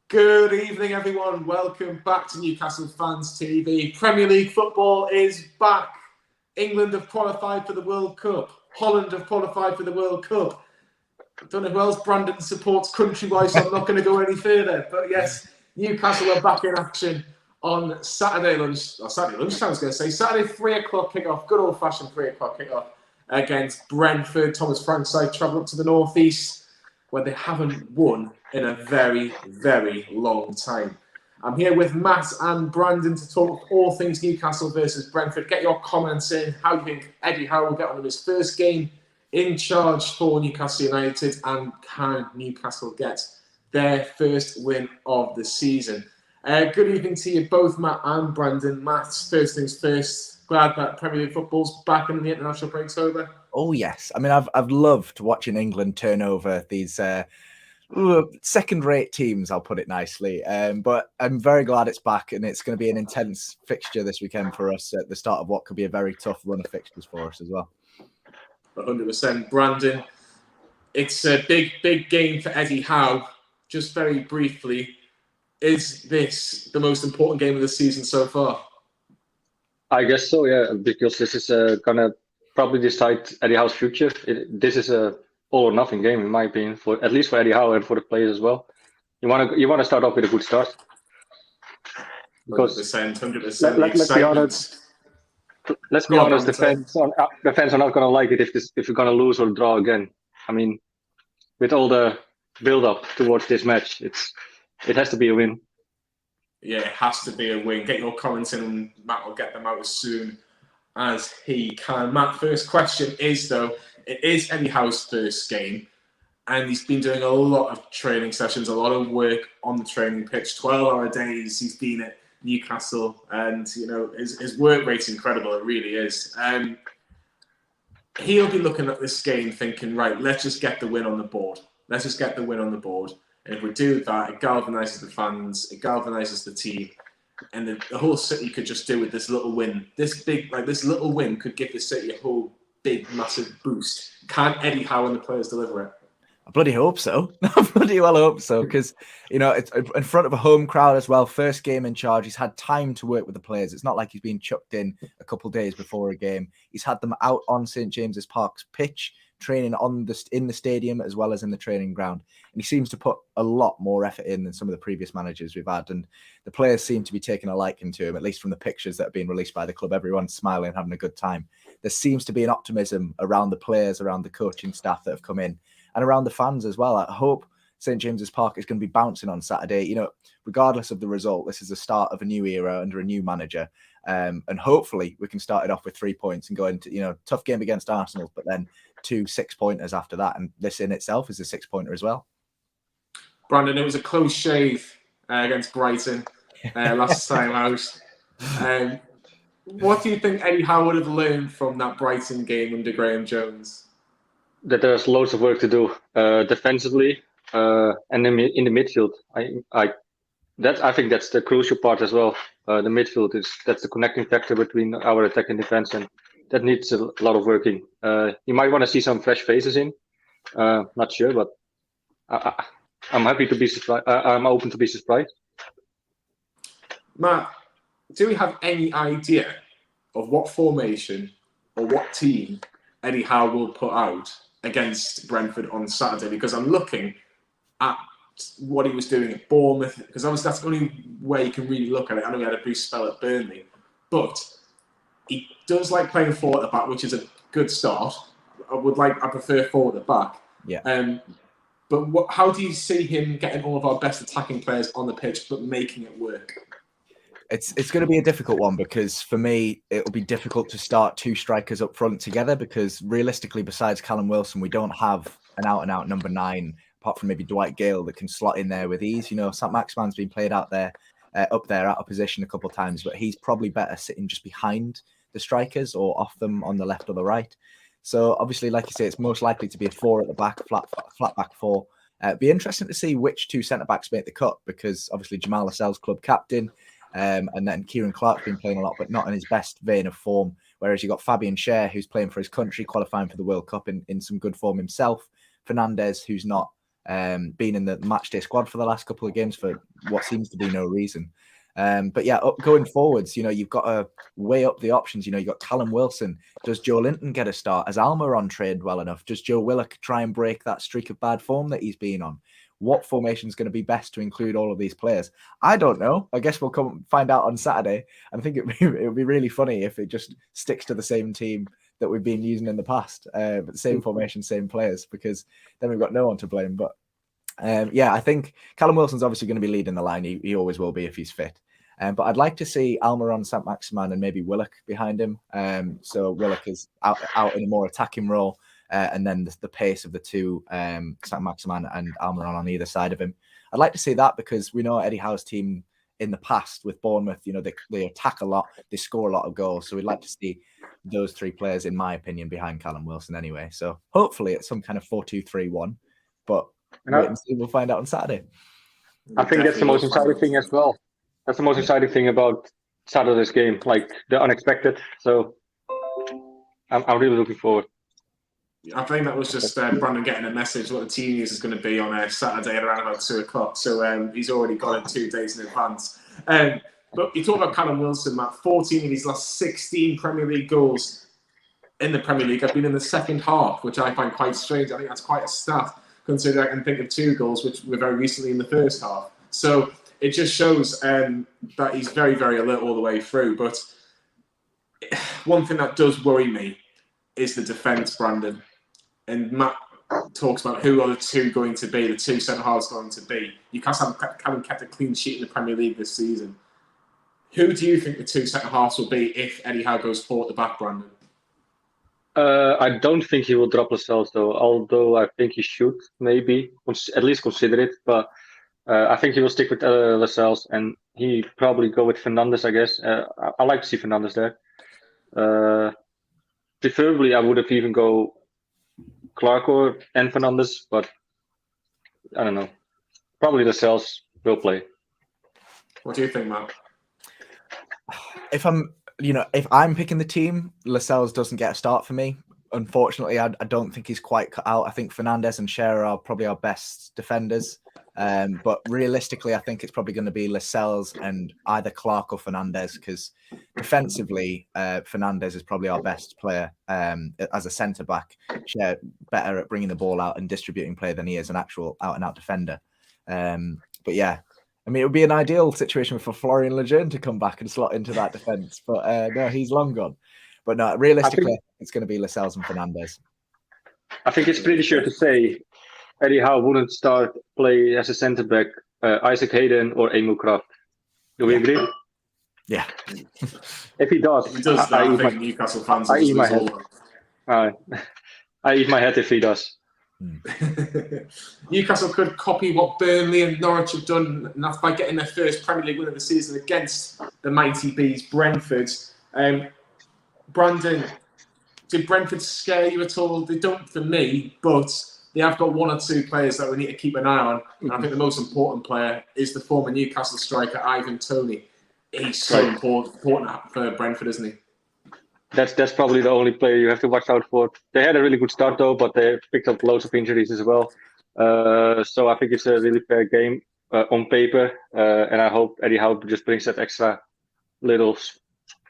Good evening, everyone. Welcome back to Newcastle Fans TV. Premier League football is back. England have qualified for the World Cup. Holland have qualified for the World Cup. I don't know who else Brandon supports country-wise, so I'm not going to go any further. But yes, Newcastle are back in action on Saturday lunchtime, I was going to say. Saturday 3 o'clock kickoff, good old-fashioned 3 o'clock kickoff against Brentford. Thomas Frank's side travel up to the northeast, where they haven't won in a very, very long time. I'm here with Matt and Brandon to talk all things Newcastle versus Brentford. Get your comments in. How do you think Eddie Howe will get on in his first game in charge for Newcastle United? And can Newcastle get their first win of the season? Good evening to you both, Matt and Brandon. Matt, first things first. Glad that Premier League football's back and the international break's over. Oh yes, I mean I've loved watching England turn over these second-rate teams. I'll put it nicely, but I'm very glad it's back, and it's going to be an intense fixture this weekend for us at the start of what could be a very tough run of fixtures for us as well. 100%, Brandon. It's a big game for Eddie Howe. Just very briefly, is this the most important game of the season so far? I guess so, yeah, because this is gonna probably decide Eddie Howe's future. This is a all or nothing game, in my opinion, for at least for Eddie Howe and for the players as well. You want to start off with a good start. Because 100%. Let's be honest. Let's be honest. The fans are not going to like it if you're going to lose or draw again. I mean, with all the build-up towards this match, it has to be a win. Yeah, it has to be a win. Get your comments in, and Matt will get them out as soon as he can. Matt, first question is, though, it is Eddie Howe's first game, and he's been doing a lot of training sessions, a lot of work on the training pitch, 12-hour days he's been at Newcastle, and, you know, his work rate's incredible, it really is. He'll be looking at this game thinking, right, let's just get the win on the board. Let's just get the win on the board. And if we do that, it galvanises the fans, it galvanises the team, and the whole city could just do with this little win. This little win could give the city a whole big, massive boost. Can Eddie Howe and the players deliver it? I bloody hope so. I bloody well hope so, because, you know, it's in front of a home crowd as well. First game in charge. He's had time to work with the players. It's not like he's been chucked in a couple of days before a game. He's had them out on St James's Park's pitch, training in the stadium as well as in the training ground. And he seems to put a lot more effort in than some of the previous managers we've had. And the players seem to be taking a liking to him, at least from the pictures that have been released by the club. Everyone's smiling, having a good time. There seems to be an optimism around the players, around the coaching staff that have come in, and around the fans as well. I hope St James's Park is going to be bouncing on Saturday. You know, regardless of the result, this is the start of a new era under a new manager. And hopefully we can start it off with 3 points and go into, you know, tough game against Arsenal, but then 2 6-pointers after that. And this in itself is a 6-pointer as well. Brandon, it was a close shave against Brighton last time out. What do you think Eddie Howe would have learned from that Brighton game under Graham Jones? That there's loads of work to do defensively and in the midfield. I think that's the crucial part as well. The midfield that's the connecting factor between our attack and defense, and that needs a lot of working. You might want to see some fresh faces in. Not sure, but I'm happy to be surprised. I'm open to be surprised. Matt, do we have any idea of what formation or what team Eddie Howe will put out against Brentford on Saturday? Because I'm looking at what he was doing at Bournemouth, because obviously that's the only way you can really look at it. I know he had a brief spell at Burnley, but he does like playing forward at the back, which is a good start. I prefer forward at the back. Yeah. But how do you see him getting all of our best attacking players on the pitch, but making it work? It's going to be a difficult one, because for me, it'll be difficult to start 2 strikers up front together, because realistically, besides Callum Wilson, we don't have an out-and-out number 9, apart from maybe Dwight Gale, that can slot in there with ease. You know, Saint-Maximin's been played out there, up there out of position a couple of times, but he's probably better sitting just behind the strikers or off them on the left or the right. So obviously, like you say, it's most likely to be a 4 at the back, flat back 4. It'd be interesting to see which 2 centre-backs make the cut, because obviously Jamal Lascelles, club captain, and then Kieran Clark's been playing a lot, but not in his best vein of form. Whereas you've got Fabian Schär, who's playing for his country, qualifying for the World Cup in some good form himself. Fernandes, who's not been in the matchday squad for the last couple of games for what seems to be no reason. But yeah, going forwards, you've got to weigh up the options. You've got Callum Wilson. Does Joe Linton get a start? Has Almiron trained well enough? Does Joe Willock try and break that streak of bad form that he's been on? What formation is going to be best to include all of these players? I don't know. I guess we'll come find out on Saturday. I think it would be really funny if it just sticks to the same team that we've been using in the past, but the same formation, same players, because then we've got no one to blame. But yeah, I think Callum Wilson's obviously going to be leading the line. He always will be if he's fit. But I'd like to see Almiron, Saint-Maximin, and maybe Willock behind him. So Willock is out in a more attacking role. And then the pace of the two, Saint-Maximin and Almiron on either side of him. I'd like to see that because we know Eddie Howe's team in the past with Bournemouth, they attack a lot, they score a lot of goals. So we'd like to see those three players, in my opinion, behind Callum Wilson anyway. So hopefully it's some kind of 4-2-3-1. But wait and see, we'll find out on Saturday. I think that's the most exciting thing as well. That's the most exciting thing about Saturday's game, like the unexpected. So I'm really looking forward. I think that was just Brandon getting a message what the team news is going to be on Saturday at around about 2:00. So he's already got it 2 days in advance. But you talk about Callum Wilson, Matt. 14 of his last 16 Premier League goals in the Premier League have been in the second half, which I find quite strange. I think that's quite a stat, considering I can think of 2 goals which were very recently in the first half. So it just shows that he's very, very alert all the way through. But one thing that does worry me is the defence, Brandon. And Matt talks about who are the two going to be, the two centre-halves going to be. Newcastle haven't kept a clean sheet in the Premier League this season. Who do you think the two centre-halves will be if Eddie Howe goes 4 at the back, Brandon? I don't think he will drop Lascelles, though, although I think he should maybe at least consider it. But I think he will stick with Lascelles, and he probably go with Fernandes, I guess. I like to see Fernandes there. Preferably, I would have even go Clark and Fernandes, but I don't know. Probably Lascelles will play. What do you think, Matt? If I'm picking the team, Lascelles doesn't get a start for me. Unfortunately, I don't think he's quite cut out. I think Fernandes and Shearer are probably our best defenders. But realistically, I think it's probably going to be Lascelles and either Clark or Fernandes, because defensively, Fernandes is probably our best player as a centre-back. Better at bringing the ball out and distributing play than he is an actual out-and-out defender. But yeah, I mean, it would be an ideal situation for Florian Lejeune to come back and slot into that defence. But no, he's long gone. But no, realistically, it's going to be Lascelles and Fernandes. I think it's pretty sure to say Eddie Howe wouldn't start play as a centre-back Isaac Hayden or Emil Kraft. Do we agree? Yeah. If he does, I think Newcastle fans I eat my head. I eat my head if he does. Newcastle could copy what Burnley and Norwich have done, and that's by getting their first Premier League win of the season against the mighty Bees, Brentford. Brandon, did Brentford scare you at all? They don't for me, but they have got 1 or 2 players that we need to keep an eye on. And I think the most important player is the former Newcastle striker, Ivan Toney. He's so important for Brentford, isn't he? That's probably the only player you have to watch out for. They had a really good start, though, but they picked up loads of injuries as well. So I think it's a really fair game on paper. And I hope Eddie Howe just brings that extra little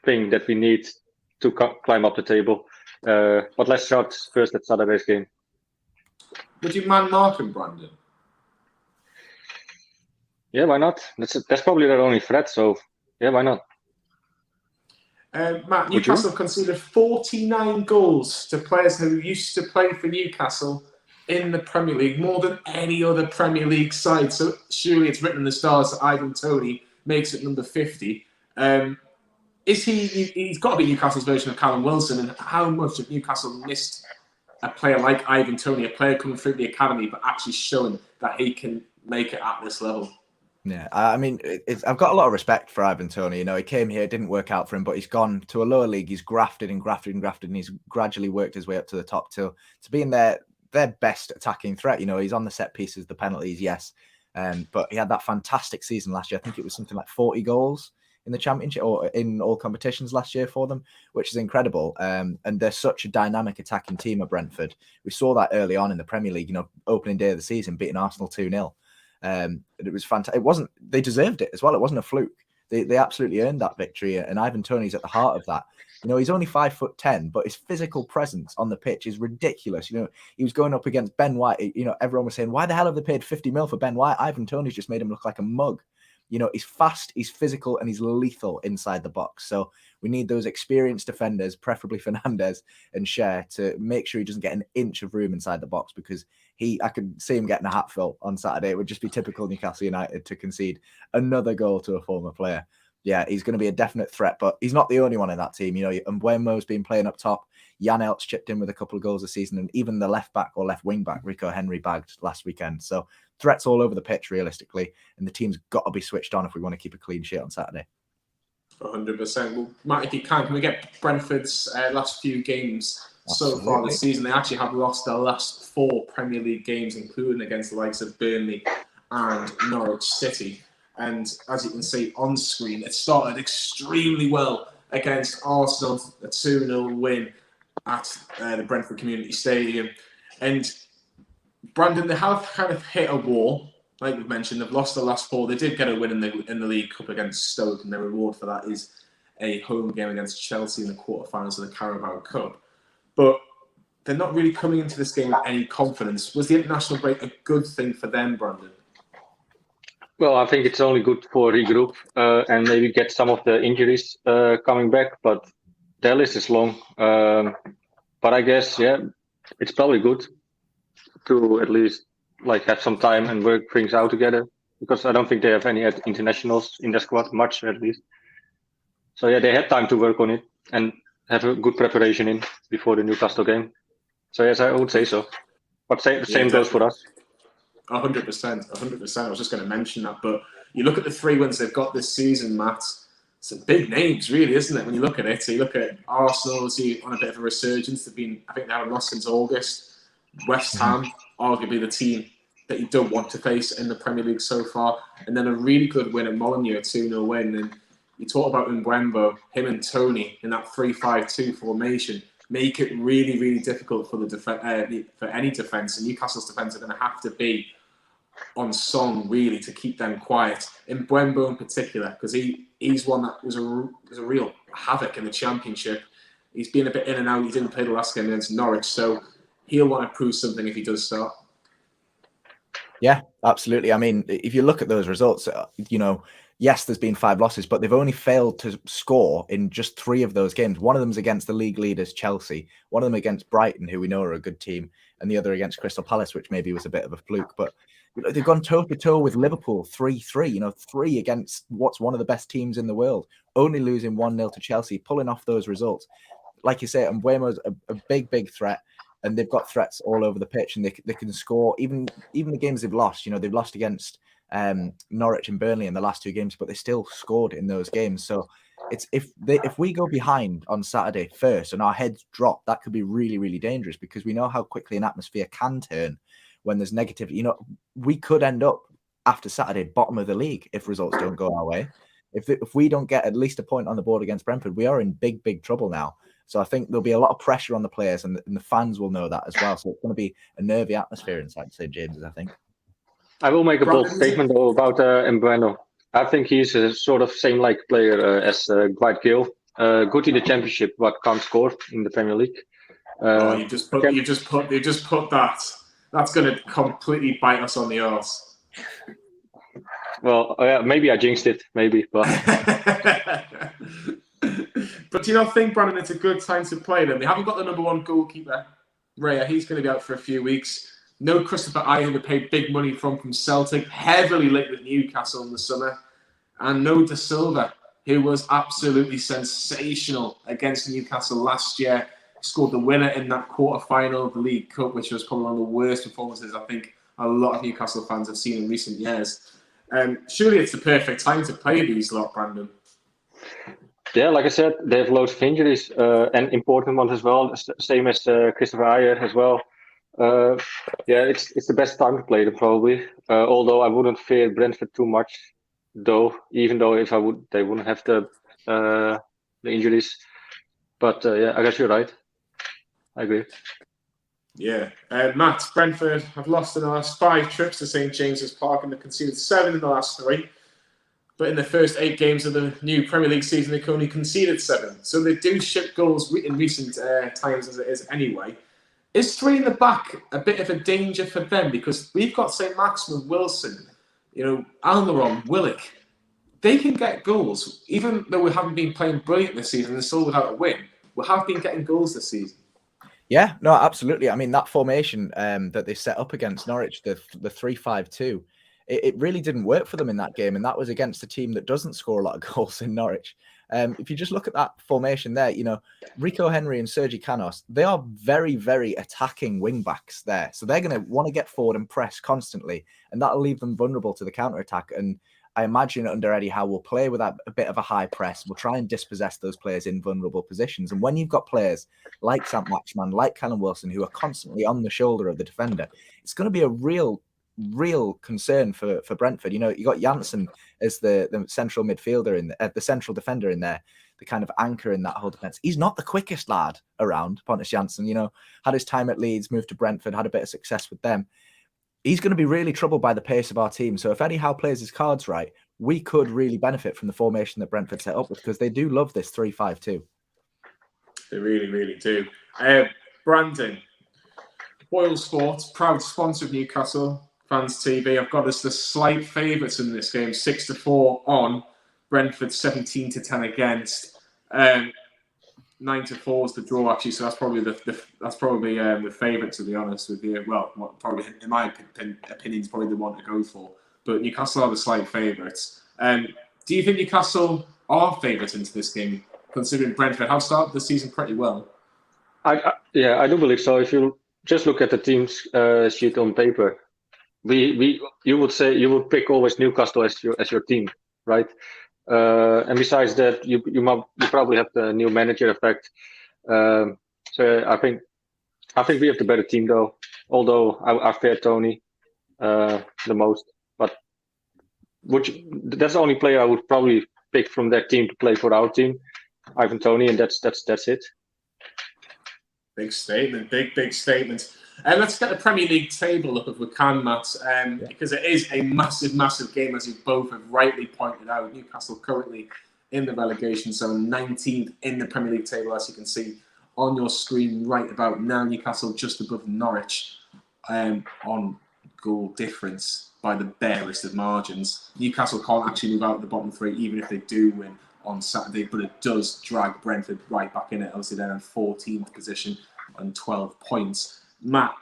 thing that we need to climb up the table. But let's start first at Saturday's game. Would you man mark him, Brandon? Yeah, why not? That's probably their only threat, so yeah, why not? Matt, Newcastle conceded 49 goals to players who used to play for Newcastle in the Premier League, more than any other Premier League side. So surely it's written in the stars that Ivan Toney makes it number 50. He's got to be Newcastle's version of Callum Wilson, and how much have Newcastle missed a player like Ivan Toney, a player coming through the academy, but actually showing that he can make it at this level? Yeah, I mean, I've got a lot of respect for Ivan Toney. He came here, it didn't work out for him, but he's gone to a lower league. He's grafted and grafted and grafted, and he's gradually worked his way up to the top to being their best attacking threat. He's on the set pieces, the penalties, yes. But he had that fantastic season last year. I think it was something like 40 goals in the Championship or in all competitions last year for them, which is incredible. And they're such a dynamic attacking team at Brentford. We saw that early on in the Premier League, opening day of the season, beating Arsenal 2-0. It was fantastic. They deserved it as well. It wasn't a fluke. They absolutely earned that victory, and Ivan Toney's at the heart of that. He's only 5'10", but his physical presence on the pitch is ridiculous. He was going up against Ben White. Everyone was saying, why the hell have they paid 50 mil for Ben White? Ivan Toney's just made him look like a mug. He's fast, he's physical, and he's lethal inside the box. So we need those experienced defenders, preferably Fernandes and Cher, to make sure he doesn't get an inch of room inside the box, because I could see him getting a hatful on Saturday. It would just be typical Newcastle United to concede another goal to a former player. Yeah, he's going to be a definite threat, but he's not the only one in that team. Mbeumo's been playing up top. Jan Elt's chipped in with a couple of goals this season, and even the left back or left wing back, Rico Henry, bagged last weekend. So threats all over the pitch, realistically, and the team's got to be switched on if we want to keep a clean sheet on Saturday. 100%. Well, Matt, if you can we get Brentford's last few games so far this season? They actually have lost their last 4 Premier League games, including against the likes of Burnley and Norwich City. And as you can see on screen, it started extremely well against Arsenal, a 2-0 win at the Brentford Community Stadium. And Brandon, they have kind of hit a wall. Like we've mentioned, they've lost the last 4. They did get a win in the League Cup against Stoke, and their reward for that is a home game against Chelsea in the quarterfinals of the Carabao Cup. But they're not really coming into this game with any confidence. Was the international break a good thing for them, Brandon? Well, I think it's only good for regroup and maybe get some of the injuries coming back, but their list is long. But I guess, it's probably good to at least have some time and work things out together, because I don't think they have any internationals in their squad, much at least. So they had time to work on it and have a good preparation in before the Newcastle game. So yes, I would say so. But same goes for us. 100%, 100%. I was just going to mention that, but you look at the 3 wins they've got this season, Matt. Some big names, really, isn't it? When you look at it, so you look at Arsenal, on a bit of a resurgence. I think they haven't lost since August. West Ham, arguably the team that you don't want to face in the Premier League so far, and then a really good win at Molineux, a 2-0 win. And you talk about Mbeumo, him and Toney in that 3-5-2 formation. Make it really, really difficult for for any defence. And Newcastle's defence are going to have to be on song, really, to keep them quiet. In Mbeumo in particular, because he's one that was a real havoc in the Championship. He's been a bit in and out. He didn't play the last game against Norwich, so he'll want to prove something if he does start. Yeah, absolutely. I mean, if you look at those results, yes, there's been 5 losses, but they've only failed to score in just 3 of those games. One of them's against the league leaders, Chelsea. One of them against Brighton, who we know are a good team, and the other against Crystal Palace, which maybe was a bit of a fluke. But they've gone toe-to-toe with Liverpool, 3-3, 3 against what's one of the best teams in the world, only losing 1-0 to Chelsea, pulling off those results. Like you say, Mbeumo's a big, big threat, and they've got threats all over the pitch, and they can score. Even the games they've lost, they've lost against Norwich and Burnley in the last 2 games, but they still scored in those games. So if we go behind on Saturday first and our heads drop, that could be really, really dangerous, because we know how quickly an atmosphere can turn when there's negativity. We could end up after Saturday bottom of the league if results don't go our way. If we don't get at least a point on the board against Brentford, we are in big, big trouble now. So I think there'll be a lot of pressure on the players, and the fans will know that as well. So it's going to be a nervy atmosphere inside St. James's, I think. I will make a bold statement though about Mbeumo. I think he's a sort of same-like player as Dwight Gill. Good in the Championship, but can't score in the Premier League. You just put that. That's going to completely bite us on the arse. Well, maybe I jinxed it, but. But do you not think, Brandon, it's a good time to play them? They haven't got the number 1 goalkeeper, Raya. He's going to be out for a few weeks. No Christopher Ayer, who paid big money from Celtic, heavily linked with Newcastle in the summer. And no Da Silva, who was absolutely sensational against Newcastle last year. Scored the winner in that quarter-final of the League Cup, which was probably one of the worst performances I think a lot of Newcastle fans have seen in recent years. Surely it's the perfect time to play these lot, Brandon. Yeah, like I said, they have loads of injuries and important ones as well. Same as Christopher Ayer as well. It's the best time to play them probably. Although I wouldn't fear Brentford too much, though. Even though if they wouldn't have the injuries. But yeah, I guess you're right. I agree. Yeah. Matt, Brentford have lost in the last 5 trips to St James's Park and they've conceded 7 in the last 3. But in the first 8 games of the new Premier League season, they've only conceded 7. So they do ship goals in recent times as it is anyway. Is 3 in the back a bit of a danger for them? Because we've got Saint-Maximin, Wilson, Almiron, Willock. They can get goals. Even though we haven't been playing brilliant this season and still without a win, we have been getting goals this season. Yeah, no, absolutely. I mean, that formation that they set up against Norwich, the 3-5-2, it really didn't work for them in that game. And that was against a team that doesn't score a lot of goals in Norwich. If you just look at that formation there, Rico Henry and Sergi Canos, they are very, very attacking wing backs there. So they're going to want to get forward and press constantly. And that'll leave them vulnerable to the counter-attack. And I imagine under Eddie Howe will play with a bit of a high press. We'll try and dispossess those players in vulnerable positions. And when you've got players like saint-maximin, like Callum Wilson, who are constantly on the shoulder of the defender, it's going to be a real concern for Brentford. You got Janssen as the central midfielder the central defender in there, the kind of anchor in that whole defense. He's not the quickest lad around, Pontus Janssen. Had his time at Leeds, moved to Brentford, had a bit of success with them. He's going to be really troubled by the pace of our team. So if Eddie Howe plays his cards right, we could really benefit from the formation that Brentford set up with, because they do love this 3-5-2. They really, really do. Brandon, Boyle Sports, proud sponsor of Newcastle Fans TV. I've got us the slight favourites in this game, 6-4 on Brentford, 17-10 against. 9-4 is the draw, actually. So that's probably the favourite, to be honest with you. Well, probably in my opinion, is probably the one to go for. But Newcastle are the slight favourites. Do you think Newcastle are favourites into this game, considering Brentford have started the season pretty well? I do believe so. If you just look at the team's sheet on paper, you would pick always Newcastle as your team, right? And besides that, you probably have the new manager effect. So I think we have the better team, though. Although I fear Tony the most, but that's the only player I would probably pick from that team to play for our team, Ivan Tony, and that's it. Big statement, big statement. Let's get the Premier League table up if we can, Matt, because it is a massive game, as you both have rightly pointed out. Newcastle currently in the relegation zone, 19th in the Premier League table, as you can see on your screen right about now. Newcastle just above Norwich on goal difference by the barest of margins. Newcastle can't actually move out of the bottom 3, even if they do win on Saturday, but it does drag Brentford right back in it. Obviously, they're in 14th position on 12 points. Matt,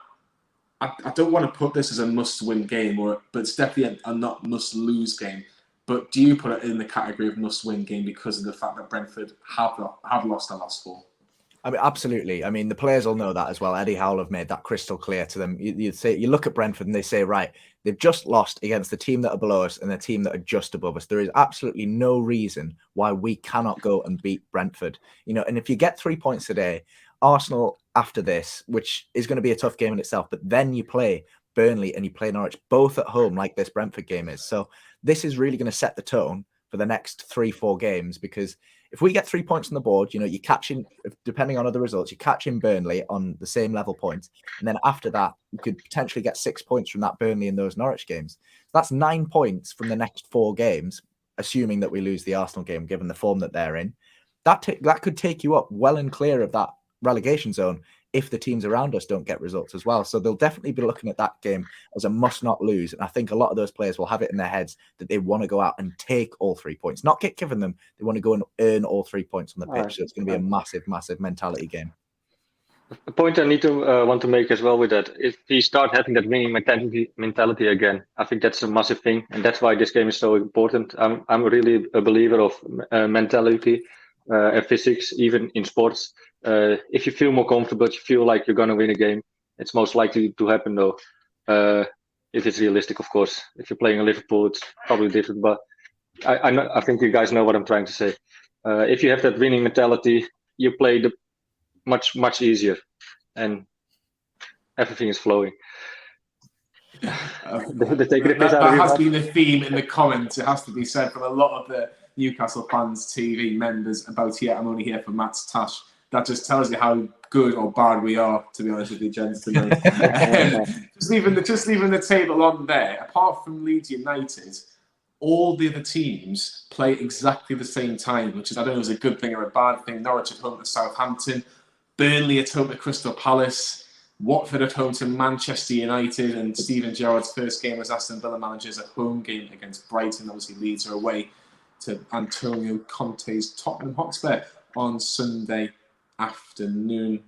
I don't want to put this as a must-win game, but it's definitely a not must-lose game. But do you put it in the category of must-win game because of the fact that Brentford have lost their last 4? I mean, absolutely. I mean, the players will know that as well. Eddie Howe have made that crystal clear to them. You look at Brentford and they say, right, they've just lost against the team that are below us and the team that are just above us. There is absolutely no reason why we cannot go and beat Brentford. And if you get 3 points today, Arsenal after this, which is going to be a tough game in itself, but then you play Burnley and you play Norwich, both at home, like this Brentford game is. So this is really going to set the tone for the next 3-4 games, because if we get 3 points on the board, you catch in, depending on other results, you catch in Burnley on the same level points. And then after that, you could potentially get 6 points from that Burnley and those Norwich games. That's 9 points from the next 4 games, assuming that we lose the Arsenal game, given the form that they're in. That could take you up well and clear of that relegation zone if the teams around us don't get results as well. So they'll definitely be looking at that game as a must not lose. And I think a lot of those players will have it in their heads that they want to go out and take all 3 points, not get given them. They want to go and earn all 3 points on the pitch. So it's going to be a massive mentality game. The point I want to make as well with that, if we start having that winning mentality again, I think that's a massive thing. And that's why this game is so important. I'm really a believer of mentality and physics, even in sports. If you feel more comfortable, you feel like you're going to win a game, it's most likely to happen, though. If it's realistic, of course. If you're playing a Liverpool, it's probably different. But I think you guys know what I'm trying to say. If you have that winning mentality, you play the much easier, and everything is flowing. They're taking the piss out That of you. has been a theme in the comments. It has to be said from a lot of the Newcastle Fans TV members about here. I'm only here for Matt's tash. That just tells you how good or bad we are, to be honest with you, gents, tonight. just leaving the table on there. Apart from Leeds United, all the other teams play exactly the same time, which is, I don't know, is a good thing or a bad thing. Norwich at home to Southampton, Burnley at home to Crystal Palace, Watford at home to Manchester United, and Steven Gerrard's first game as Aston Villa manager's a home game against Brighton. Obviously, Leeds are away to Antonio Conte's Tottenham Hotspur on Sunday afternoon,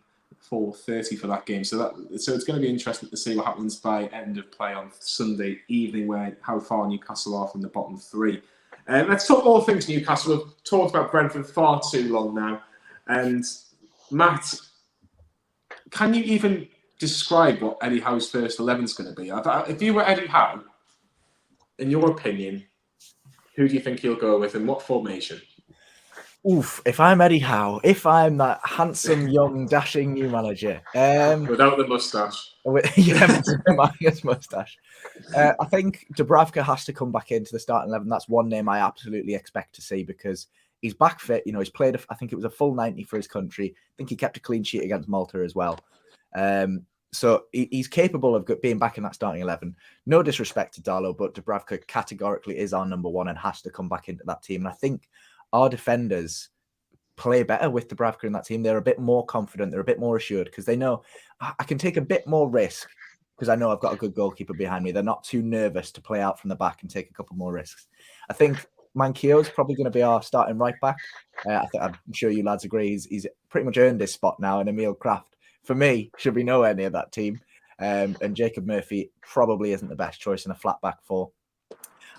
4:30 for that game. So it's going to be interesting to see what happens by end of play on Sunday evening, how far Newcastle are from the bottom three. Let's talk all things Newcastle. We've talked about Brentford far too long now. And Matt, can you even describe what Eddie Howe's first 11 is going to be? If you were Eddie Howe, in your opinion, who do you think he'll go with and what formation? Oof, if I'm Eddie Howe, if I'm that handsome, young, dashing new manager. Without the moustache. Minus moustache. I think Dubravka has to come back into the starting 11. That's one name I absolutely expect to see because he's back fit. You know, he's played, I think it was a full 90 for his country. I think he kept a clean sheet against Malta as well. So he's capable of being back in that starting 11. No disrespect to Darlow, but Dubravka categorically is our number one and has to come back into that team. And I think our defenders play better with Dubravka in that team. They're a bit more confident. They're a bit more assured because they know I can take a bit more risk because I know I've got a good goalkeeper behind me. They're not too nervous to play out from the back and take a couple more risks. I think Manquillo's probably going to be our starting right back. I'm sure you lads agree. He's pretty much earned his spot now, and Emil Kraft, for me, should be nowhere near that team. And Jacob Murphy probably isn't the best choice in a flat back four.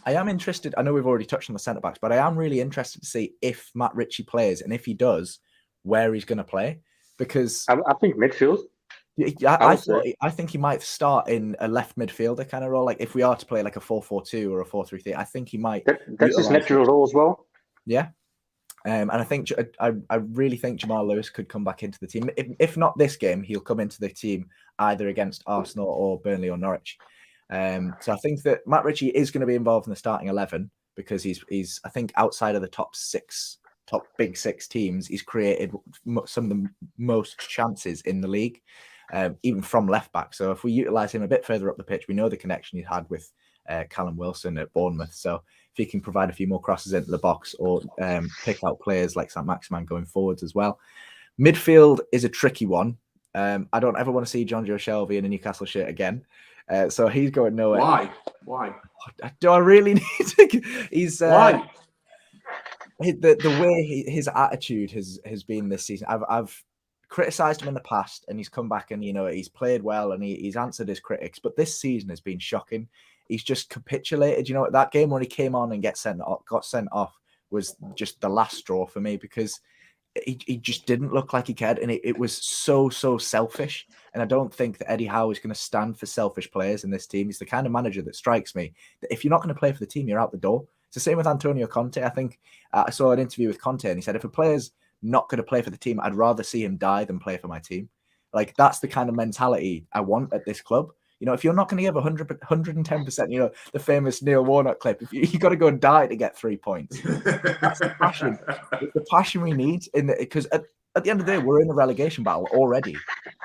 I am interested. I know we've already touched on the centre backs, but I am really interested to see if Matt Ritchie plays, and if he does, where he's going to play. Because I think midfield. I think he might start in a left midfielder kind of role. Like if we are to play like a 4-4-2 or a 4-3-3, I think he might. That's his natural role as well. Yeah. And I really think Jamal Lewis could come back into the team. If not this game, he'll come into the team either against Arsenal or Burnley or Norwich. So I think that Matt Ritchie is going to be involved in the starting 11 because he's I think outside of the top big six teams, he's created some of the most chances in the league, even from left back. So if we utilise him a bit further up the pitch, we know the connection he's had with Callum Wilson at Bournemouth. So if he can provide a few more crosses into the box or pick out players like Saint-Maximin going forwards as well. Midfield is a tricky one. I don't ever want to see John Joe Shelby in a Newcastle shirt again. So he's going nowhere. Why? Do I really need to? He's why? The way his attitude has been this season. I've criticised him in the past, and he's come back and he's played well and he's answered his critics. But this season has been shocking. He's just capitulated. That game when he came on and got sent off was just the last straw for me because he just didn't look like he cared, and it was so selfish. And I don't think that Eddie Howe is going to stand for selfish players in this team. He's the kind of manager that strikes me that if you're not going to play for the team, you're out the door. It's the same with Antonio Conte. I think I saw an interview with Conte, and he said, if a player's not going to play for the team, I'd rather see him die than play for my team. Like, that's the kind of mentality I want at this club. If you're not going to give 110%, the famous Neil Warnock clip, if you got to go and die to get 3 points. That's the passion. It's the passion we need because at the end of the day, we're in a relegation battle already.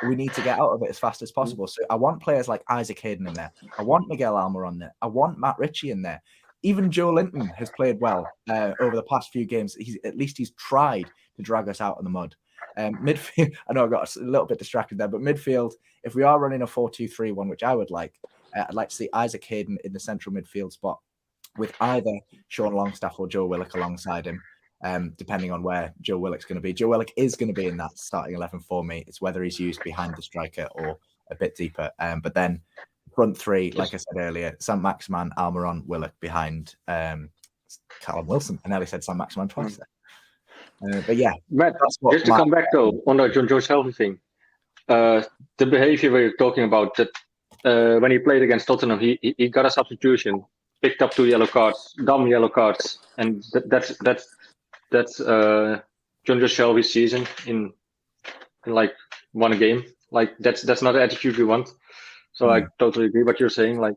We need to get out of it as fast as possible. So I want players like Isaac Hayden in there. I want Miguel Almiron there. I want Matt Ritchie in there. Even Joe Linton has played well over the past few games. At least he's tried to drag us out of the mud. Midfield, I know I got a little bit distracted there, but midfield, if we are running a 4-2-3-1, which I would like, I'd like to see Isaac Hayden in the central midfield spot with either Sean Longstaff or Joe Willock alongside him, depending on where Joe Willock's going to be. Joe Willock is going to be in that starting 11 for me. It's whether he's used behind the striker or a bit deeper. But then front three, like I said earlier, Saint-Maximin, Almiron, Willock behind Callum Wilson. I nearly said Saint-Maximin twice there. But yeah, Matt, just to come back though on the John Joe Shelby thing, the behavior we're talking about, that when he played against Tottenham, he got a substitution, picked up 2 yellow cards, dumb yellow cards, and that's John Joe Shelby's season in like one game. Like that's not the attitude we want. So I totally agree what you're saying. Like,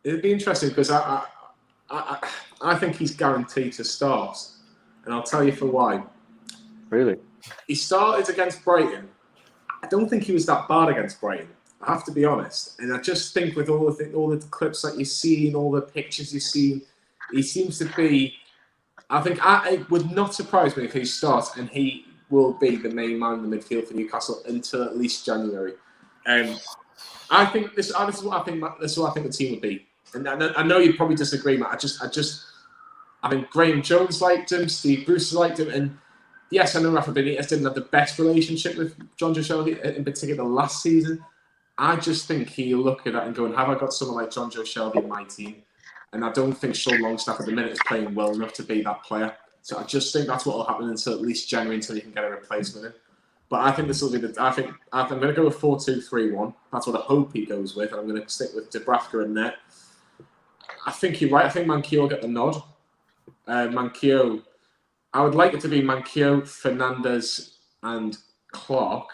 it'd be interesting because I think he's guaranteed to start, and I'll tell you for why. Really? He started against Brighton. I don't think he was that bad against Brighton. I have to be honest, and I just think with all the clips that you've seen, all the pictures you've seen, he seems to be. I think it would not surprise me if he starts, and he will be the main man in the midfield for Newcastle until at least January. I think this is what I think. This is what I think the team would be. And I know you probably disagree, Matt. I think Graham Jones liked him, Steve Bruce liked him, and yes, I know Rafa Benitez didn't have the best relationship with Jonjo Shelvey, in particular last season. I just think he'll look at that and go, have I got someone like Jonjo Shelvey in my team? And I don't think Sean Longstaff at the minute is playing well enough to be that player. So I just think that's what will happen until at least January, until you can get a replacement in. But I think this will be I think I'm going to go with 4-2-3-1. That's what I hope he goes with. And I'm going to stick with Dubravka in net. I think you're right. I think Manquillo will get the nod. Manquillo, I would like it to be Manquillo, Fernandes, and Clark,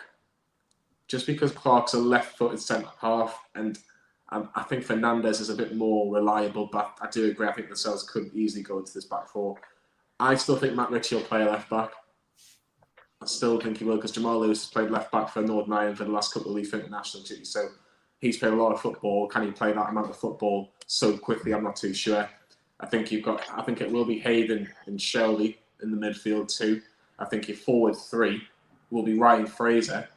just because Clark's a left-footed centre half, and I think Fernandes is a bit more reliable. But I do agree. I think the Cells could easily go into this back four. I still think Matt Ritchie will play left back. I still think he will, because Jamal Lewis has played left back for Northern Ireland for the last couple of league international duties. So he's played a lot of football. Can he play that amount of football so quickly? I'm not too sure. I think it will be Hayden and Shelby in the midfield too. I think your forward three will be Ryan Fraser.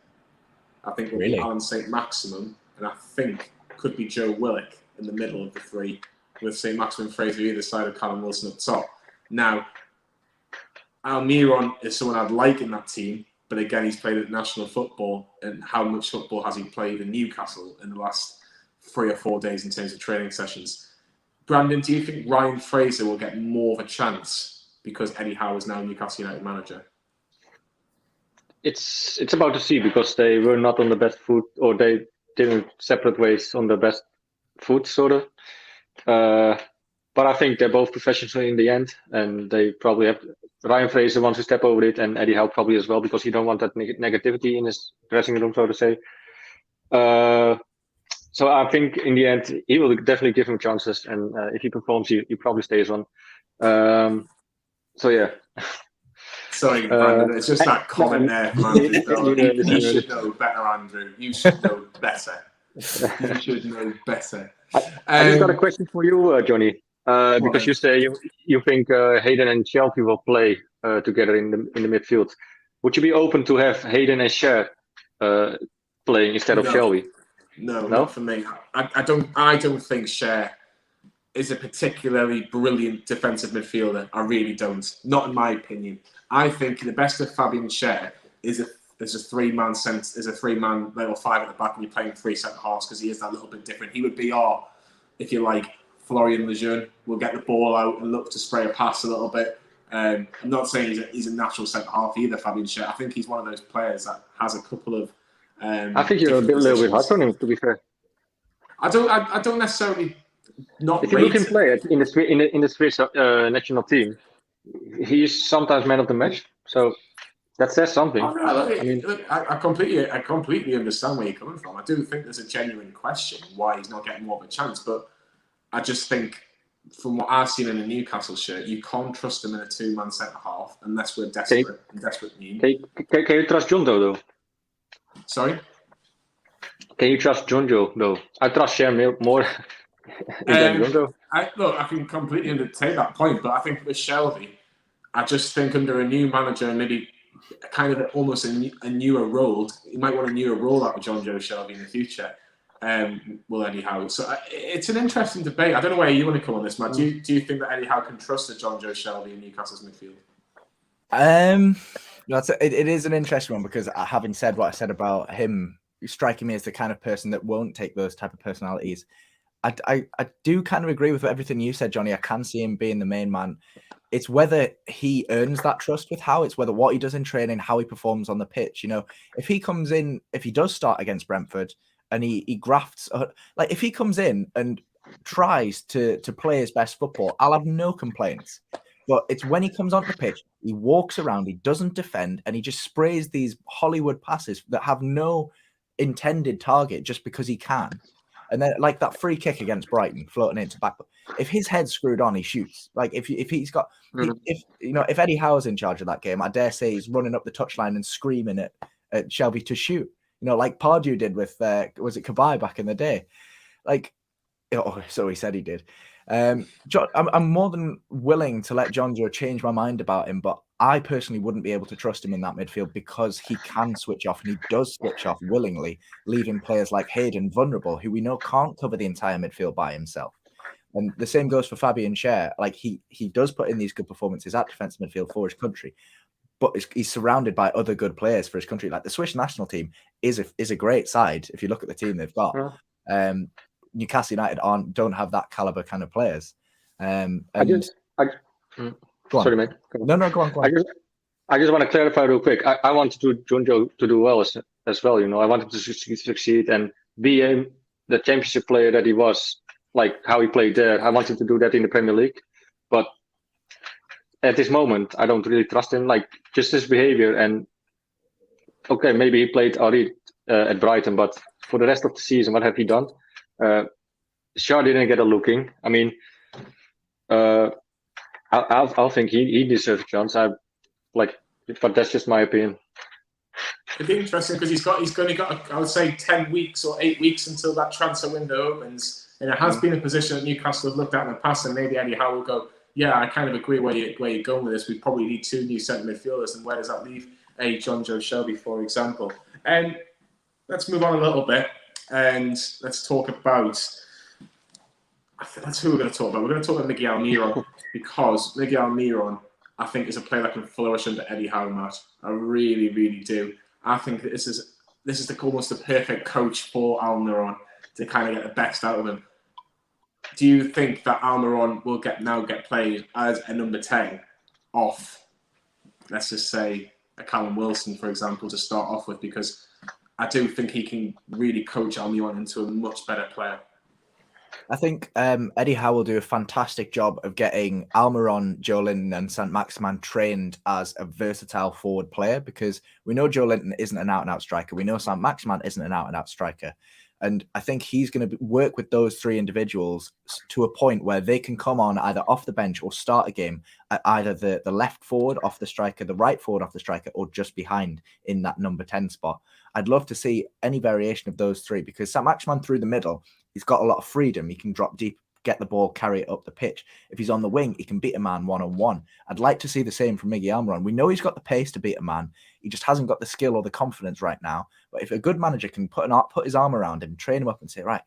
I think it will be Alan Saint-Maximin, and I think could be Joe Willock in the middle of the three, with Saint-Maximin Fraser either side of Callum Wilson up top. Now, Almiron is someone I'd like in that team, but again, he's played at national football, and how much football has he played in Newcastle in the last 3 or 4 days in terms of training sessions? Brandon, do you think Ryan Fraser will get more of a chance because Eddie Howe is now Newcastle United manager? It's about to see, because they were not on the best foot, or they didn't separate ways on the best foot, sort of. But I think they're both professionals in the end, and they probably have. Ryan Fraser wants to step over it, and Eddie Howe probably as well, because he don't want that negativity in his dressing room, so to say. So I think in the end he will definitely give him chances, and if he performs, he probably stays on. So yeah. Sorry, Brandon, it's just that comment there from Andrew. You should know better, Andrew. You should know better. You should know better. I just got a question for you, Jonny. Because you say you think Hayden and Shelby will play together in the midfield. Would you be open to have Hayden and Cher playing instead of Shelby? No, not for me. I don't think Cher is a particularly brilliant defensive midfielder. I really don't. Not in my opinion. I think the best of Fabian Cher is a three-man level 5 at the back, and you're playing 3 centre halves, because he is that little bit different. He would be our, if you like, Florian Lejeune. Will get the ball out and look to spray a pass a little bit. I'm not saying he's a natural centre half either, Fabian Cher. I think he's one of those players that has a couple of. I think you're a little bit hard on him, to be fair. I don't necessarily not. If you look him play in the Swiss national team, he is sometimes man of the match. So that says something. I completely understand where you're coming from. I do think there's a genuine question why he's not getting more of a chance, but I just think from what I've seen in a Newcastle shirt, you can't trust him in a 2-man centre half unless we're desperate need. Can you trust Jonjo though? Sorry? Can you trust Jonjo though? I trust Cher more than Jonjo. I can completely take that point, but I think with Shelby, I just think under a new manager, maybe kind of almost a newer role, you might want a newer role out with Jonjo Shelby in the future. Will Eddie Howe? So it's an interesting debate. I don't know where you want to come on this, Matt. Do you think that Eddie Howe can trust a Jonjo Shelby in Newcastle's midfield? It is an interesting one, because having said what I said about him striking me as the kind of person that won't take those type of personalities, I do kind of agree with everything you said, Jonny. I can see him being the main man. It's whether he earns that trust with Howe. It's whether what he does in training, how he performs on the pitch. You know, if he comes in, if he does start against Brentford and he grafts, like if he comes in and tries to play his best football, I'll have no complaints. But it's when he comes onto the pitch, he walks around, he doesn't defend, and he just sprays these Hollywood passes that have no intended target just because he can. And then, like that free kick against Brighton, floating into back. If his head's screwed on, he shoots. Like if he's got, if Eddie Howe's in charge of that game, I dare say he's running up the touchline and screaming at Shelby to shoot. Like Pardew did with was it Kabay back in the day? Like, so he said he did. I'm more than willing to let Jonjo change my mind about him, but I personally wouldn't be able to trust him in that midfield because he can switch off, and he does switch off willingly, leaving players like Hayden vulnerable, who we know can't cover the entire midfield by himself. And the same goes for Fabian Schär. Like he does put in these good performances at defensive midfield for his country, but he's surrounded by other good players for his country. Like the Swiss national team is a great side. If you look at the team they've got, Newcastle United don't have that caliber kind of players. Sorry, mate. No, go on. I just want to clarify real quick. I wanted Jonjo to do well as well. I wanted to succeed and be the championship player that he was, like how he played there. I wanted to do that in the Premier League, but at this moment, I don't really trust him. Like just his behavior, and okay, maybe he played already at Brighton, but for the rest of the season, what have he done? Schär didn't get a look in. I mean, I think he deserves a chance. But that's just my opinion. It'd be interesting because he's only got I would say 10 weeks or 8 weeks until that transfer window opens, and it has been a position that Newcastle have looked at in the past, and maybe Eddie Howe will go, yeah, I kind of agree where you're going with this. We probably need 2 new centre midfielders, and where does that leave a Jonjo Shelby, for example? And let's move on a little bit, and let's talk about. That's who we're going to talk about. We're going to talk about Miguel Almiron because Miguel Almiron, I think, is a player that can flourish under Eddie Howe, Matt. I really, really do. I think that this is almost the perfect coach for Almiron to kind of get the best out of him. Do you think that Almiron will get played as a number 10 off, let's just say, a Callum Wilson, for example, to start off with? Because I do think he can really coach Almiron into a much better player. I think Eddie Howe will do a fantastic job of getting Almiron, Joelinton and Saint-Maximin trained as a versatile forward player, because we know Joelinton isn't an out-and-out striker. We know Saint-Maximin isn't an out-and-out striker. And I think he's going to work with those 3 individuals to a point where they can come on either off the bench or start a game at either the left forward off the striker, the right forward off the striker, or just behind in that number 10 spot. I'd love to see any variation of those 3, because Saint-Maximin through the middle, he's got a lot of freedom. He can drop deep, get the ball, carry it up the pitch. If he's on the wing, he can beat a man one-on-one. I'd like to see the same from Miguel Almiron. We know he's got the pace to beat a man. He just hasn't got the skill or the confidence right now. But if a good manager can put his arm around him, train him up and say, right,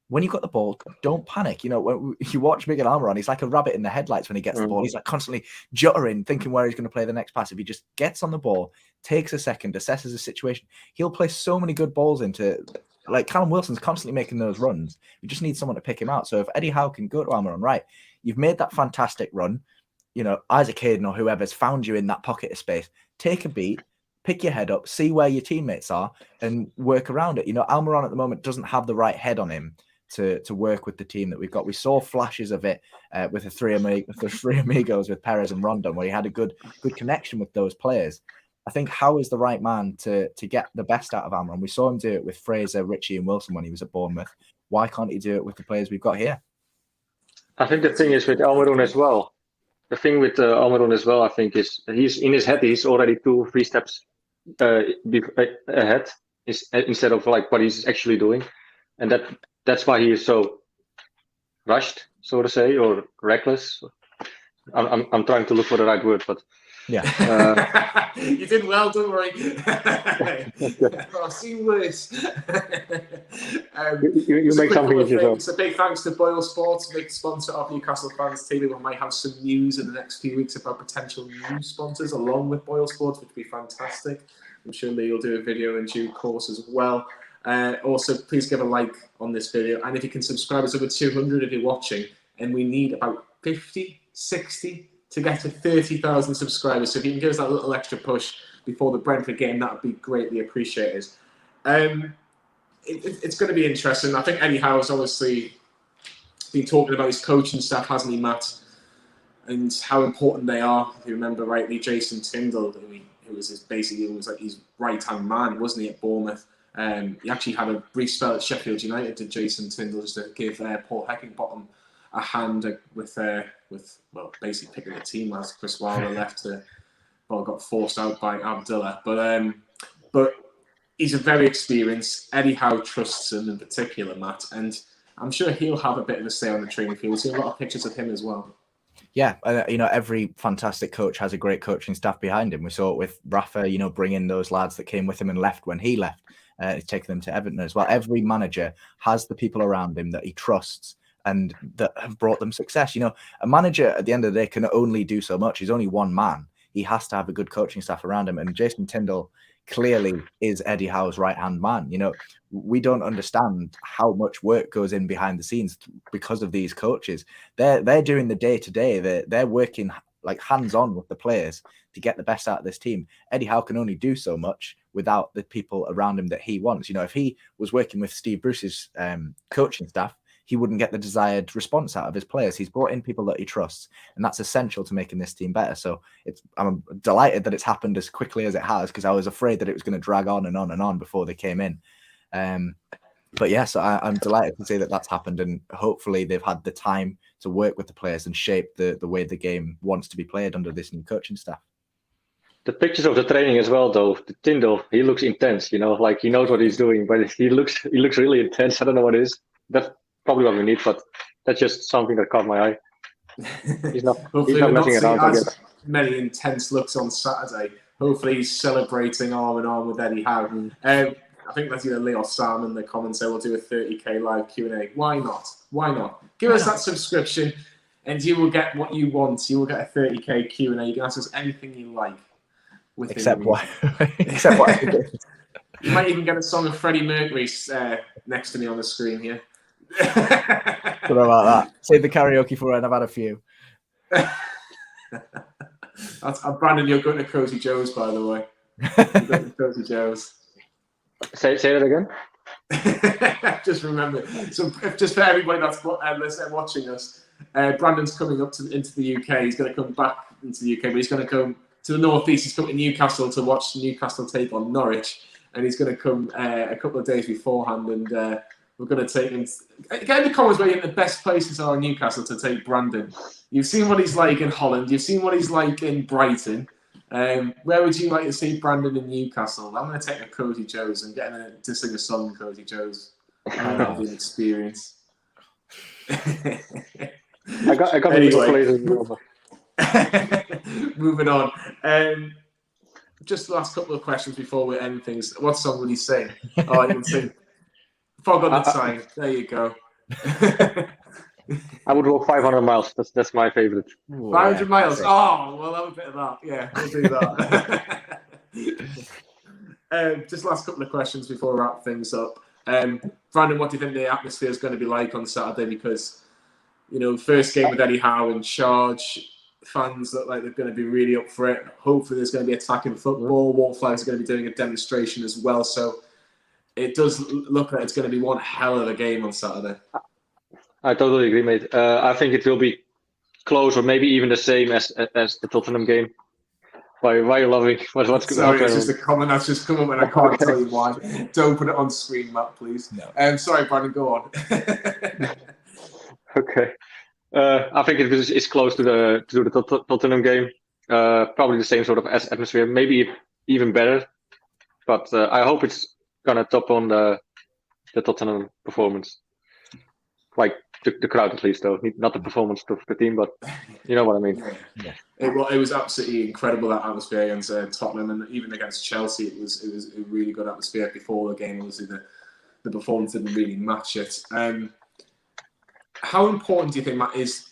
when you've got the ball, don't panic. When you watch Miguel Almiron, he's like a rabbit in the headlights when he gets the ball. He's like constantly juttering, thinking where he's going to play the next pass. If he just gets on the ball, takes a second, assesses the situation, he'll play so many good balls into... Like Callum Wilson's constantly making those runs. We just need someone to pick him out. So if Eddie Howe can go to Almiron, right, you've made that fantastic run. Isaac Hayden or whoever's found you in that pocket of space. Take a beat, pick your head up, see where your teammates are, and work around it. Almiron at the moment doesn't have the right head on him to work with the team that we've got. We saw flashes of it with the three amigos with Perez and Rondon, where he had a good connection with those players. I think Howe is the right man to get the best out of Almiron. We saw him do it with Fraser, Ritchie and Wilson when he was at Bournemouth. Why can't he do it with the players we've got here? I think the thing is with Almiron as well. The thing with Almiron as well, I think, is he's in his head. He's already 2-3 steps ahead instead of like what he's actually doing, and that's why he is so rushed, so to say, or reckless. I'm trying to look for the right word, but. Yeah, you did well, don't worry. I've seen worse. You make something of yourself. So big thanks to Boyle Sports, big sponsor of Newcastle Fans TV. We might have some news in the next few weeks about potential new sponsors along with Boyle Sports, which would be fantastic. I'm sure Lee will do a video in due course as well. Also, please give a like on this video, and if you can subscribe, it's over 200 if you're watching, and we need about 50, 60 to get to 30,000 subscribers. So if you can give us that little extra push before the Brentford game, that would be greatly appreciated. It's going to be interesting. I think Eddie Howe has obviously been talking about his coaching staff, hasn't he, Matt? And how important they are. If you remember rightly, Jason Tyndall, who was like his right-hand man, wasn't he, at Bournemouth? He actually had a brief spell at Sheffield United, did Jason Tindall, just to give Paul Heckingbottom a hand with basically picking the team as Chris Wilder left got forced out by Abdullah. But he's a very experienced. Eddie Howe trusts him in particular, Matt, and I'm sure he'll have a bit of a stay on the training field. We'll see a lot of pictures of him as well. Yeah, every fantastic coach has a great coaching staff behind him. We saw it with Rafa, bringing those lads that came with him and left when he left, taking them to Everton as well. Every manager has the people around him that he trusts and that have brought them success. A manager at the end of the day can only do so much. He's only one man. He has to have a good coaching staff around him. And Jason Tindall clearly is Eddie Howe's right-hand man. We don't understand how much work goes in behind the scenes because of these coaches. They're doing the day-to-day. They're working like hands-on with the players to get the best out of this team. Eddie Howe can only do so much without the people around him that he wants. If he was working with Steve Bruce's coaching staff, he wouldn't get the desired response out of his players. He's brought in people that he trusts, and that's essential to making this team better. So I'm delighted that it's happened as quickly as it has, because I was afraid that it was going to drag on and on and on before they came in. But yeah, so I'm delighted to see that that's happened, and hopefully they've had the time to work with the players and shape the way the game wants to be played under this new coaching staff. The pictures of the training as well, though. The Tindall, he looks intense. Like he knows what he's doing, but he looks really intense. I don't know what it is. That's probably what we need, but that's just something that caught my eye. He's not messing around. As many intense looks on Saturday. Hopefully he's celebrating arm in arm with Eddie Howe. I think that's either Lee or Sam in the comments say we'll do a 30k live Q&A. Why not? Give us that subscription and you will get what you want. You will get a 30k Q&A. You can ask us anything you like. Except what? You might even get a song of Freddie Mercury next to me on the screen here. What about that? Save the karaoke for when I've had a few. Brandon, you're going to Cozy Joe's, by the way. Cozy Joe's. Say that again. Just remember. So, just for everybody that's watching us, Brandon's coming up into the UK. He's going to come back into the UK, but he's going to come to the northeast. He's coming to Newcastle to watch Newcastle take on Norwich, and he's going to come a couple of days beforehand, and we're going to take him. Get in the comments where you think the best places are in Newcastle to take Brandon. You've seen what he's like in Holland. You've seen what he's like in Brighton. Where would you like to see Brandon in Newcastle? I'm going to take a Cozy Joe's and get him to sing a song in Cozy Joe's. That'll be an experience. I got anyway. Moving on. Just the last couple of questions before we end things. What song would he sing? Oh, I can sing Fog on the Sign. There you go. I would walk 500 miles. That's my favorite. 500 miles. Oh, we'll have a bit of that. Yeah, we'll do that. Just last couple of questions before we wrap things up. Brandon, what do you think the atmosphere is going to be like on Saturday? Because, first game with Eddie Howe in charge, fans look like they're going to be really up for it. Hopefully there's going to be attacking football. Wallflowers are going to be doing a demonstration as well. So it does look like it's going to be one hell of a game on Saturday. I totally agree, mate. I think it will be close, or maybe even the same as the Tottenham game. Why are you laughing? What's Sorry, it's just a comment that's just come up and I can't tell you why. Don't put it on screen, Matt, please. No. Sorry, Brandon, go on. Okay. I think it's close to the Tottenham game. Probably the same sort of atmosphere, maybe even better. But I hope it's gonna top on the Tottenham performance. Like the crowd, at least, though, not the performance of the team, but you know what I mean. Yeah. It was absolutely incredible, that atmosphere against Tottenham, and even against Chelsea, it was a really good atmosphere before the game. Obviously, the performance didn't really match it. How important do you think, Matt, is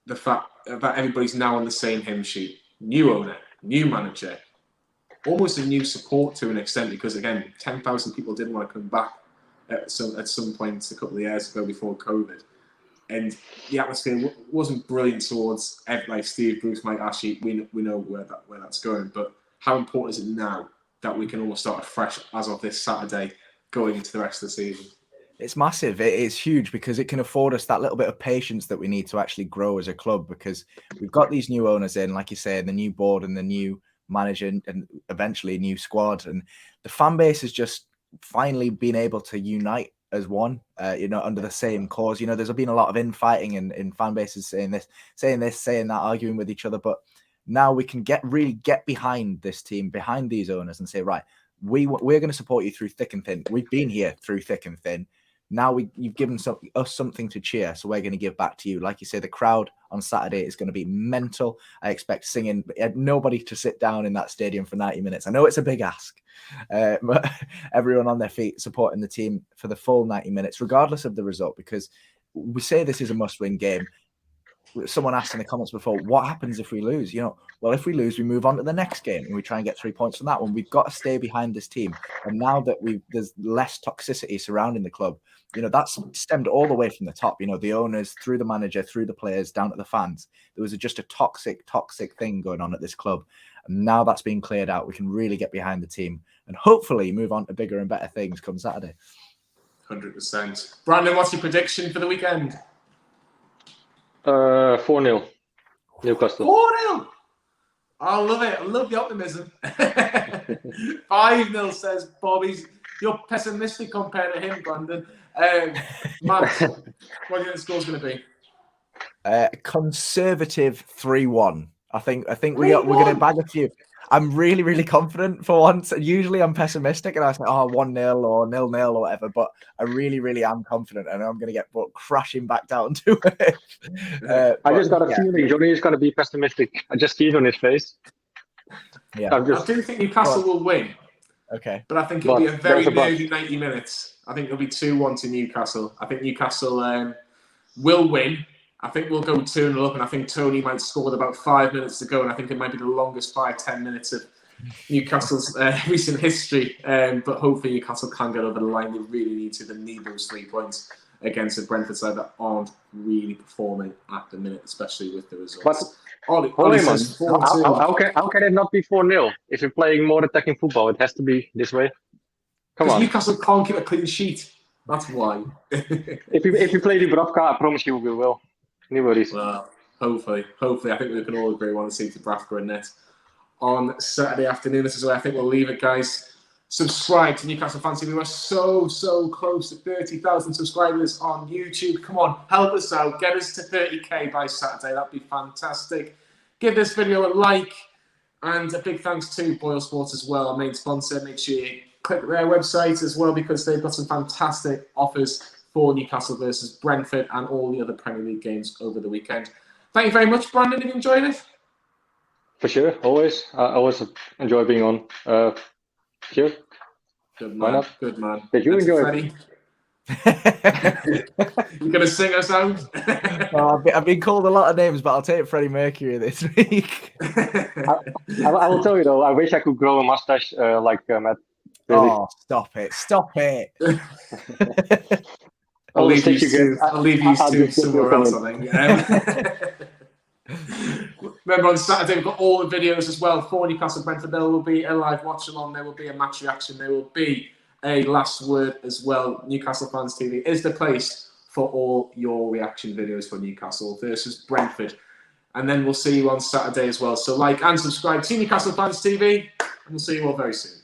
the fact that everybody's now on the same hymn sheet? New owner, new manager, almost a new support to an extent, because again, 10,000 people didn't want to come back at some point a couple of years ago before COVID, and the atmosphere wasn't brilliant towards like Steve Bruce, Mike Ashley. We know where that's going, but how important is it now that we can almost start afresh as of this Saturday, going into the rest of the season? It's massive. It is huge because it can afford us that little bit of patience that we need to actually grow as a club, because we've got these new owners in, like you say, the new board and the new manager and eventually a new squad, and the fan base is just finally been able to unite as one, under the same cause. There's been a lot of infighting in fan bases saying that, arguing with each other. But now we can really get behind this team, behind these owners, and say, right, we're going to support you through thick and thin. We've been here through thick and thin. Now you've given us something to cheer, so we're going to give back to you. Like you say, the crowd on Saturday is going to be mental. I expect singing, nobody to sit down in that stadium for 90 minutes. I know it's a big ask, but everyone on their feet supporting the team for the full 90 minutes, regardless of the result, because we say this is a must-win game. Someone asked in the comments before, what happens if we lose? Well, if we lose, we move on to the next game and we try and get 3 points from that one. We've got to stay behind this team. And now that there's less toxicity surrounding the club, that's stemmed all the way from the top. The owners, through the manager, through the players, down to the fans. There was just a toxic thing going on at this club. And now that's being cleared out. We can really get behind the team and hopefully move on to bigger and better things come Saturday. 100%. Brandon, what's your prediction for the weekend? 4-0 Newcastle. 4-0. I love it. I love the optimism. 5-0 says Bobby. You're pessimistic compared to him, Brandon. Matt, what do you think the score's going to be? Conservative 3-1. I think we're going to bag a few. I'm really, really confident for once. Usually I'm pessimistic and I say, 1-0 or 0-0 or whatever, but I really, really am confident and I'm going to get crashing back down to it. I just got a feeling Jonny is going to be pessimistic. I just see it on his face. Yeah, I do think Newcastle will win. Okay. But I think it'll be a very nervy 90 minutes. I think it'll be 2-1 to Newcastle. I think Newcastle will win. I think we'll go 2-0 up, and I think Tony might score with about 5 minutes to go, and I think it might be the longest 5-10 minutes of Newcastle's recent history. But hopefully Newcastle can get over the line. They really need to. They need those 3 points against the Brentford side that aren't really performing at the minute, especially with the results. How can it not be 4-0? If you're playing more attacking football, it has to be this way. Come on. Newcastle can't keep a clean sheet. That's why. if you play Dubravka, I promise you we will. Anybody's. Well, hopefully. I think we can all agree we want to see Dubravka in net on Saturday afternoon. This is where I think we'll leave it, guys. Subscribe to Newcastle Fans TV. We are so close to 30,000 subscribers on YouTube. Come on, help us out. Get us to 30k by Saturday. That'd be fantastic. Give this video a like. And a big thanks to Boyle Sports as well, our main sponsor. Make sure you click their website as well because they've got some fantastic offers for Newcastle versus Brentford and all the other Premier League games over the weekend. Thank you very much, Brandon. Have you enjoyed it? For sure, always. I always enjoy being on. Sure. Good man. Good man. Did you enjoy it? You're going to sing us out? I've been called a lot of names, but I'll take Freddie Mercury this week. I will tell you though, I wish I could grow a mustache like Matt. Really. Oh, stop it. I'll leave you to somewhere else, I think. Remember, on Saturday, we've got all the videos as well for Newcastle Brentford. There will be a live watch along, there will be a match reaction, there will be a last word as well. Newcastle Fans TV is the place for all your reaction videos for Newcastle versus Brentford. And then we'll see you on Saturday as well. So like and subscribe to Newcastle Fans TV, and we'll see you all very soon.